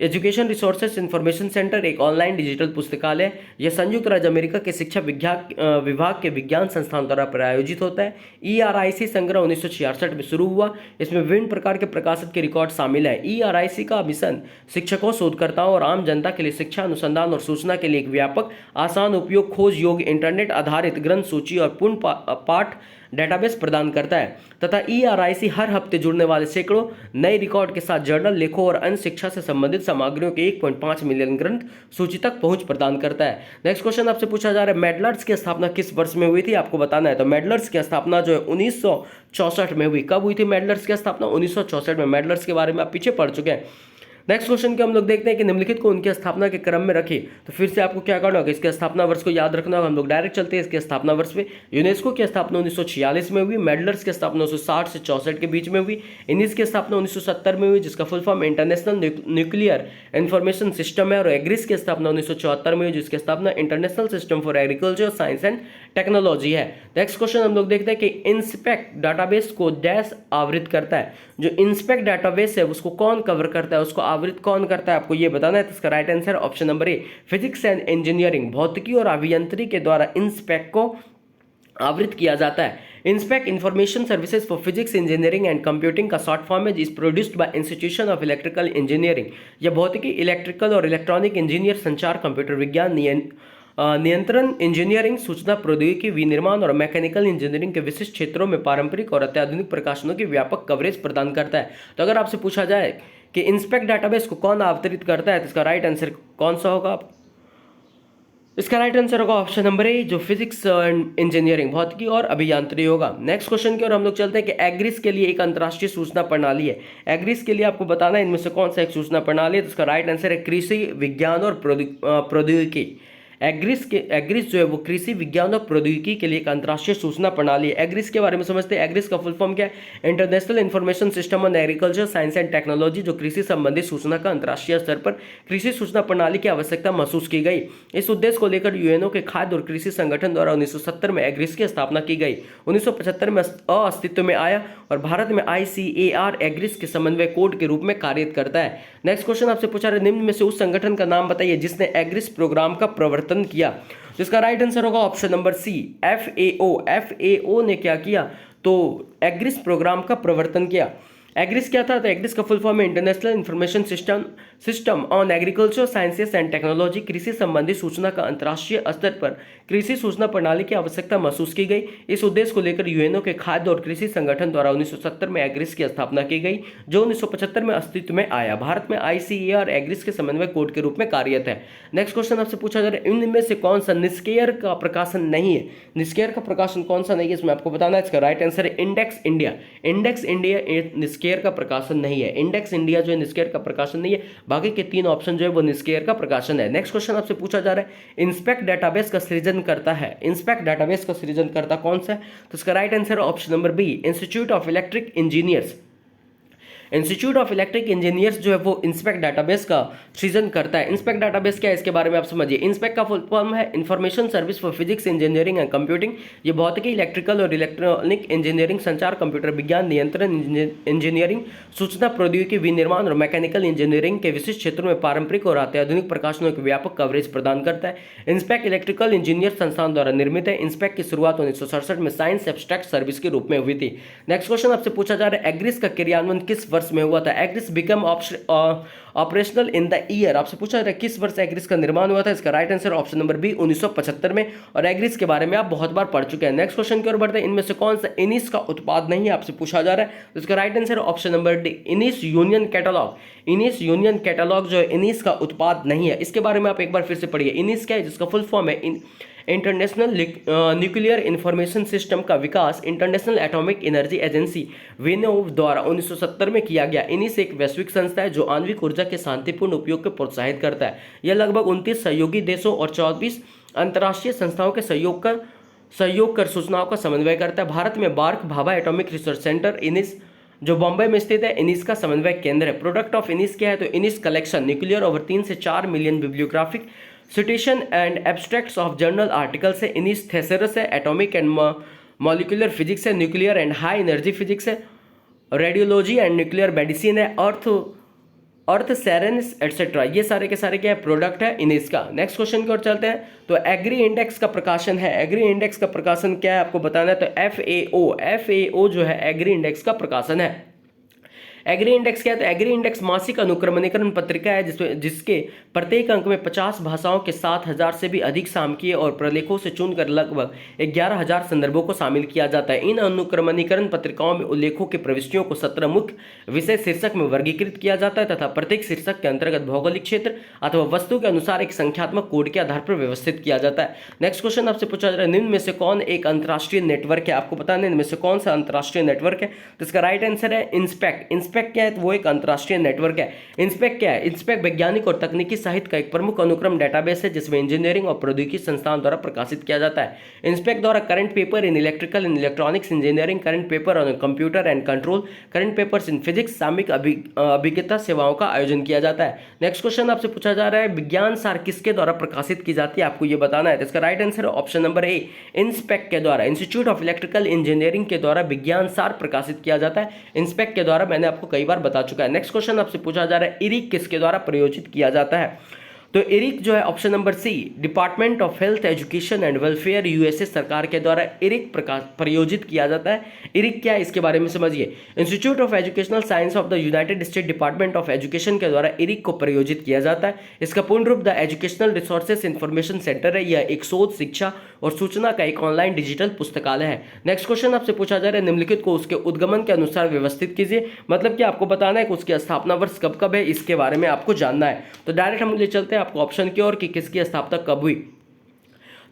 education resources information centre एक ऑनलाइन डिजिटल पुस्तकालय। यह संयुक्त राज्य अमेरिका के शिक्षा विभाग के विज्ञान संस्थान द्वारा प्रायोजित होता है। ERIC संग्रह 1966 में शुरू हुआ। इसमें विभिन्न प्रकार के प्रकाशित के रिकॉर्ड शामिल है। ERIC का मिशन शिक्षकों, शोधकर्ताओं और आम जनता के लिए शिक्षा, अनुसंधान और सूचना के लिए एक व्यापक, आसान उपयोग, खोज योग्य, इंटरनेट आधारित ग्रंथ सूची और पूर्ण पाठ डेटाबेस प्रदान करता है तथा ERIC हर हफ्ते जुड़ने वाले सैकड़ों नए रिकॉर्ड के साथ जर्नल, लेखों और अन्य शिक्षा से संबंधित सामग्रियों के 1.5 मिलियन ग्रंथ सूची तक पहुंच प्रदान करता है। नेक्स्ट क्वेश्चन आपसे पूछा जा रहा है, मेडलर्स की स्थापना किस वर्ष में हुई थी? आपको बताना है। तो मेडलर्स की स्थापना जो है 1964 में हुई। कब हुई थी मेडलर्स की स्थापना? 1964 में। मेडलर्स के बारे में आप पीछे पढ़ चुके हैं। नेक्स्ट क्वेश्चन के हम लोग देखते हैं कि निम्नलिखित को उनकी स्थापना के क्रम में रखें। तो फिर से आपको क्या करना होगा, इसके स्थापना वर्ष को याद रखना होगा। हम लोग डायरेक्ट चलते हैं इसके स्थापना वर्ष पे। यूनेस्को की स्थापना 1946 में हुई। मेडलर्स की स्थापना 1960 से 64 के बीच में हुई। इनिस की स्थापना 1970 में हुई, जिसका full form international Nuclear Information system है। और एग्रिस की स्थापना 1974 में हुई, जिसकी स्थापना international system for agriculture, Science and technology है। नेक्स्ट क्वेश्चन हम लोग देखते हैं कि इंस्पेक्ट डाटाबेस को डैश आवृत करता है। जो इंस्पेक्ट डाटाबेस है उसको कौन कवर करता है, उसको आवृत कौन करता है, आपको ये बताना है। तो इसका right answer option number A, physics and engineering, भौतिकी और अभियंत्रिकी के द्वारा इंस्पेक्ट को आवृत किया जाता है। Inspect information services for physics, engineering and computing का शॉर्ट फॉर्म है, is produced by institution of electrical engineering. यह भौतिकी, इलेक्ट्रिकल और इलेक्ट्रॉनिक इंजीनियर, संचार, कंप्यूटर विज्ञान, नियंत्रण इंजीनियरिंग, सूचना प्रौद्योगिकी, विनिर्माण और मैकेनिकल इंजीनियरिंग के विशिष्ट क्षेत्रों में पारंपरिक और अत्याधुनिक प्रकाशनों की व्यापक कवरेज प्रदान करता है। तो अगर आपसे पूछा जाए कि इंस्पेक्ट डाटाबेस को कौन आवंटित करता है, तो इसका राइट आंसर कौन सा होगा? इसका राइट आंसर होगा ऑप्शन नंबर ए, जो फिजिक्स एंड इंजीनियरिंग, भौतिकी और अभियांत्रिकी होगा। नेक्स्ट क्वेश्चन की ओर हम लोग चलते हैं कि एग्रिस के लिए एक अंतर्राष्ट्रीय सूचना प्रणाली है। एग्रिस के लिए आपको बताना है इनमें से कौन सा एक सूचना प्रणाली है। तो इसका राइट आंसर है कृषि विज्ञान और प्रौद्योगिकी। एग्रिस जो है वो कृषि विज्ञान और प्रौद्योगिकी के लिए एक अंतर्राष्ट्रीय सूचना प्रणाली है। एग्रिस के बारे में समझते हैं। एग्रिस का फुल फॉर्म क्या है? International Information system on agriculture, Science and technology, जो कृषि संबंधित सूचना का अंतर्राष्ट्रीय स्तर पर कृषि सूचना प्रणाली की आवश्यकता महसूस की गई। इस उद्देश्य को लेकर यूएनओ के खाद्य और कृषि संगठन द्वारा 1970 में एग्रिस की स्थापना की गई। 1975 में अस्तित्व में आया और भारत में ICAR एग्रिस के समन्वय कोड के रूप में कार्य करता है। नेक्स्ट क्वेश्चन आपसे पूछा रहा है, निम्न में से उस संगठन का नाम बताइए जिसने एग्रिस प्रोग्राम का प्रवर्तन किया। जिसका राइट आंसर होगा option number C, FAO। FAO ने क्या किया? तो एग्रिस प्रोग्राम का प्रवर्तन किया। एग्रिस क्या था? तो एग्रिस का फुल फॉर्म है international Information system on agriculture, sciences and technology. कृषि संबंधी सूचना का अंतर्राष्ट्रीय स्तर पर कृषि सूचना प्रणाली की आवश्यकता महसूस की गई। इस उद्देश्य को लेकर यूएनओ के खाद्य और कृषि संगठन द्वारा 1970 में एग्रिस की स्थापना की गई, जो 1975 में अस्तित्व में आया। भारत में ICAR एग्रिस के समन्वय कोड के रूप में कार्यरत है। नेक्स्ट क्वेश्चन आपसे पूछा जा रहा है, इनमें से कौन सा निष्क्रिय का प्रकाशन नहीं है? निष्क्रिय का प्रकाशन कौन सा नहीं है, इसमें आपको बताना है। इसका राइट आंसर है इंडेक्स इंडिया। इंडेक्स इंडिया निष्क्रिय का प्रकाशन नहीं है। इंडेक्स इंडिया जो है निष्क्रिय का प्रकाशन नहीं है। बाकी के 3 ऑप्शन जो है वो निष्क्रिय का प्रकाशन है। नेक्स्ट क्वेश्चन आपसे पूछा जा रहा है, इंस्पेक्ट डाटाबेस का सृजन करता है। इंस्पेक्ट डाटाबेस का सृजन करता कौन सा है? तो इसका right answer option number B, Institute of Electric Engineers. Institute of Electric Engineers जो है वो इंस्पेक्ट डाटाबेस का सृजन करता है। इंस्पेक्ट डाटाबेस क्या है, इसके बारे में आप समझिए। इंस्पेक्ट का फुल फॉर्म है information service for physics, engineering and computing. ये भौतिकी, इलेक्ट्रिकल और इलेक्ट्रॉनिक इंजीनियरिंग, संचार, कंप्यूटर विज्ञान, नियंत्रण इंजीनियरिंग, सूचना प्रौद्योगिकी, विनिर्माण और मैकेनिकल इंजीनियरिंग के विशिष्ट क्षेत्रों में पारंपरिक और अत्याधुनिक प्रकाशनों की व्यापक कवरेज प्रदान करता है। इंस्पेक्ट इलेक्ट्रिकल इंजीनियर संस्थान द्वारा निर्मित है। इंस्पेक्ट की शुरुआत 1967 में साइंस एब्स्ट्रैक्ट सर्विस के रूप में हुई थी। नेक्स्ट क्वेश्चन आपसे पूछा जा रहा है, एग्रिस का क्रियान्वयन किस वर्ष में हुआ था? AGRIS become operational in the year. आपसे पूछा जा रहा है किस वर्ष एग्रिस का निर्माण हुआ था? इसका right answer option number B, 1975 में। और एग्रिस के बारे में आप बहुत बार पढ़ चुके हैं। नेक्स्ट क्वेश्चन की ओर बढ़ते हैं, इनमें से कौन सा इनिस का उत्पाद नहीं है, आपसे पूछा जा रहा है। तो इसका right answer option number D, INIS Union Catalogue. INIS Union Catalogue जो है इनिस का उत्पाद नहीं है। इसके बारे में आप एक बार फिर से पढ़िए। इनिस क्या है, जिसका फुल फॉर्म है इंटरनेशनल न्यूक्लियर इंफॉर्मेशन सिस्टम का विकास इंटरनेशनल एटॉमिक एनर्जी एजेंसी विनोव द्वारा 1970 में किया गया। इनिस एक वैश्विक संस्था है जो आणविक ऊर्जा के शांतिपूर्ण उपयोग को प्रोत्साहित करता है। यह लगभग 29 सहयोगी देशों और 24 अंतर्राष्ट्रीय संस्थाओं के सहयोग कर सूचनाओं का समन्वय करता है। भारत में BARC Bhabha Atomic Research Centre INIS जो बॉम्बे में स्थित है, इनिस का समन्वय केंद्र है। प्रोडक्ट ऑफ इनिस क्या है? तो इनिस कलेक्शन न्यूक्लियर ओवर 3 से 4 million bibliographic citation and abstracts of journal articles है। इनिस थेसरस है, एटॉमिक एंड मॉलिक्यूलर फिजिक्स है, nuclear and high energy physics है, रेडियोलॉजी एंड न्यूक्लियर मेडिसिन है, अर्थ अर्थ, सेरेनिस एटसेट्रा, ये सारे के सारे क्या है, प्रोडक्ट है इनिस का। नेक्स्ट क्वेश्चन की ओर चलते हैं। तो एग्री इंडेक्स का प्रकाशन है, एग्री इंडेक्स का प्रकाशन क्या है आपको बताना है। तो FAO जो है एग्री इंडेक्स का प्रकाशन है। एग्री इंडेक्स क्या है, तो एग्री इंडेक्स मासिक अनुक्रमणीकरण पत्रिका है जिसके प्रत्येक अंक में 50 भाषाओं के 7,000 से भी अधिक सामयिकीय और प्रलेखों से चुनकर लगभग 11,000 संदर्भों को शामिल किया जाता है। इन अनुक्रमणीकरण पत्रिकाओं में उल्लेखों की प्रविष्टियों को 17 मुख्य विषय शीर्षक में वर्गीकृत किया जाता है तथा प्रत्येक शीर्षक के अंतर्गत भौगोलिक क्षेत्र अथवा वस्तु के अनुसार एक संख्यात्मक कोड के आधार पर व्यवस्थित किया जाता है। नेक्स्ट क्वेश्चन आपसे पूछा जा रहा है, निम्न में से कौन एक अंतर्राष्ट्रीय नेटवर्क है, आपको बताना है इनमें से कौन सा अंतर्राष्ट्रीय नेटवर्क है। तो इसका राइट आंसर है इंस्पेक्ट। इंस्पेक्ट क्या है, तो वो एक अंतर्राष्ट्रीय नेटवर्क है। इंस्पेक्ट क्या है, इंस्पेक्ट वैज्ञानिक और तकनीकी साहित्य का एक प्रमुख अनुक्रम डेटाबेस है जिसमें इंजीनियरिंग और प्रौद्योगिकी संस्थान द्वारा प्रकाशित किया जाता है। इंस्पेक्ट द्वारा current paper in electrical and electronics engineering, current paper on computer and control, current papers in physics, सामयिक अभिज्ञता सेवाओं का आयोजन किया जाता है। नेक्स्ट क्वेश्चन आपसे पूछा जा रहा है, विज्ञान सार किसके द्वारा प्रकाशित की जाती है, आपको ये बताना है। तो इसका राइट आंसर है ऑप्शन नंबर ए, इंस्पेक्ट के द्वारा, इंस्टीट्यूट ऑफ इलेक्ट्रिकल इंजीनियरिंग के द्वारा विज्ञान सार प्रकाशित किया जाता है। इंस्पेक्ट के द्वारा मैंने आपको कई बार बता चुका है। नेक्स्ट क्वेश्चन आपसे पूछा जा रहा है, इरिक किसके द्वारा प्रयोजित किया जाता है। तो इरिक जो है option number C, Department of Health Education and Welfare USA सरकार के द्वारा इरिक प्रयोजित किया जाता है। इरिक क्या है इसके बारे में समझिए। Institute of educational science of the United state department of education के द्वारा इरिक को प्रयोजित किया जाता है। इसका पूर्ण रूप the educational resources information centre है। यह एक शोध, शिक्षा और सूचना का एक ऑनलाइन डिजिटल पुस्तकालय है। नेक्स्ट क्वेश्चन आपसे पूछा जा रहा है, निम्नलिखित को उसके उद्गमन के अनुसार व्यवस्थित कीजिए। मतलब कि आपको बताना है कि उसकी स्थापना वर्ष कब कब है, इसके बारे में आपको जानना है। तो डायरेक्ट हम ले चलते हैं आपको ऑप्शन की ओर कि किसकी स्थापना कब हुई।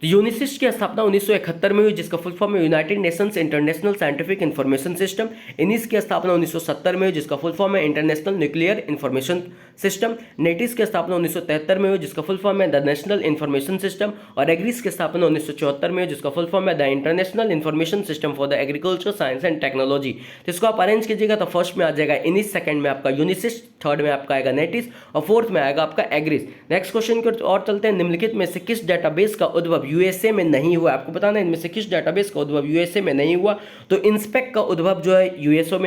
तो यूनिसिस्ट की स्थापना 1971 में हुई जिसका फुल फॉर्म है United Nations International Scientific Information System. INIS की स्थापना 1970 में हुई जिसका फुल फॉर्म है International Nuclear Information System. NATIS की स्थापना 1973 में हुई जिसका फुल फॉर्म है द नेशनल इंफॉर्मेशन सिस्टम। और एग्रीस की स्थापना 1974 में हुई जिसका फुल फॉर्म है the International Information System for the Agriculture Science and Technology. तो इसको आप अरेंज कीजिएगा तो फर्स्ट में आ जाएगा इनिस, सेकंड में आपका यूनिसिस्ट, थर्ड में आपका आएगा नेटिस और फोर्थ में आएगा आपका एग्रीस। नेक्स्ट क्वेश्चन की और चलते हैं, निम्नलिखित में से किस डेटाबेस का उद्भव यूएसए में नहीं हुआ, आपको बताना है इनमें से किस डेटाबेस का उद्भव यूएसए में नहीं हुआ। तो इंस्पेक्ट का उद्भव जो है यूएसए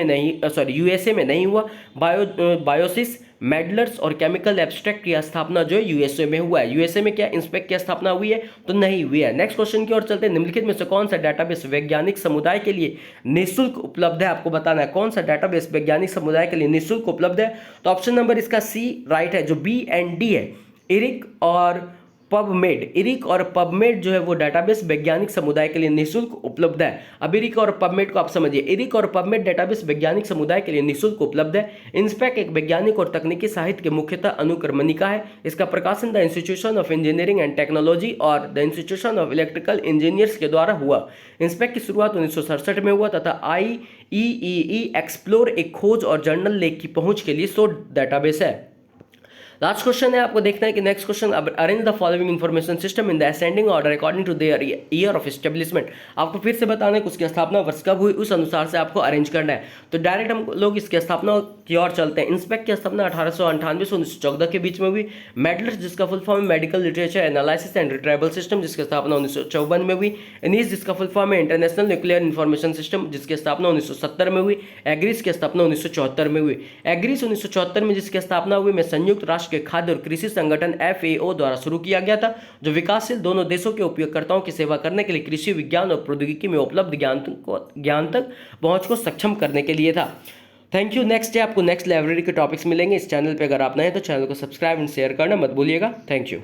में नहीं हुआ। बायोसिस, मेडलर्स और केमिकल एब्स्ट्रैक्ट की स्थापना जो है यूएसए में हुआ है। यूएसए में क्या इंस्पेक्ट की स्थापना हुई है, तो नहीं हुई है। नेक्स्ट क्वेश्चन की ओर चलते हैं, निम्नलिखित में से कौन सा डेटाबेस वैज्ञानिक समुदाय के लिए निःशुल्क उपलब्ध है, आपको बताना है कौन सा डेटाबेस वैज्ञानिक समुदाय के लिए निःशुल्क उपलब्ध है। तो ऑप्शन नंबर इसका सी राइट है, जो B&D है, इरिक और पबमेड। इरिक और पबमेड जो है वो डेटाबेस वैज्ञानिक समुदाय के लिए निःशुल्क उपलब्ध है। अब इरिक और पबमेड को आप समझिए, इरिक और पबमेड डेटाबेस वैज्ञानिक समुदाय के लिए निःशुल्क उपलब्ध है। इंस्पेक्ट एक वैज्ञानिक और तकनीकी साहित्य के मुख्यतः अनुक्रमणिका है। इसका प्रकाशन the Institution of Engineering and Technology और the Institution of Electrical Engineers के द्वारा हुआ। इंस्पेक्ट की शुरुआत 1967 में हुआ तथा IEEE एक्सप्लोर एक खोज और जर्नल लेख की पहुंच के लिए शोध डेटाबेस है। लास्ट क्वेश्चन है, आपको देखना है कि next question, arrange the following information system in the ascending order according to their year of establishment. आपको फिर से बताना है कि उसकी स्थापना वर्ष कब हुई, उस अनुसार से आपको अरेंज करना है। तो डायरेक्ट हम लोग इसकी स्थापना की ओर चलते हैं। इंस्पेक्ट की स्थापना 1898 से 1914 के बीच में हुई। मेडलर्स जिसका फुल फॉर्म है Medical Literature analysis and retrieval system जिसकी स्थापना 1954 में हुई। इनिस जिसका फुल फॉर्म है इंटरनेशनल न्यूक्लियर इंफॉर्मेशन सिस्टम जिसकी स्थापना 1970 में हुई। एग्रीस की स्थापना 1974 में हुई। एग्रीस 1974 में जिसकी स्थापना हुई में संयुक्त राष्ट्र के खाद्य और कृषि संगठन FAO द्वारा शुरू किया गया था, जो विकासशील दोनों देशों के उपयोगकर्ताओं की सेवा करने के लिए कृषि विज्ञान और प्रौद्योगिकी में उपलब्ध ज्ञान तक पहुंच को सक्षम करने के लिए था। Thank you. नेक्स्ट डे आपको नेक्स्ट लाइब्रेरी के टॉपिक्स मिलेंगे। इस चैनल पे अगर आप नए हैं तो चैनल को सब्सक्राइब एंड शेयर करना मत भूलिएगा। Thank you.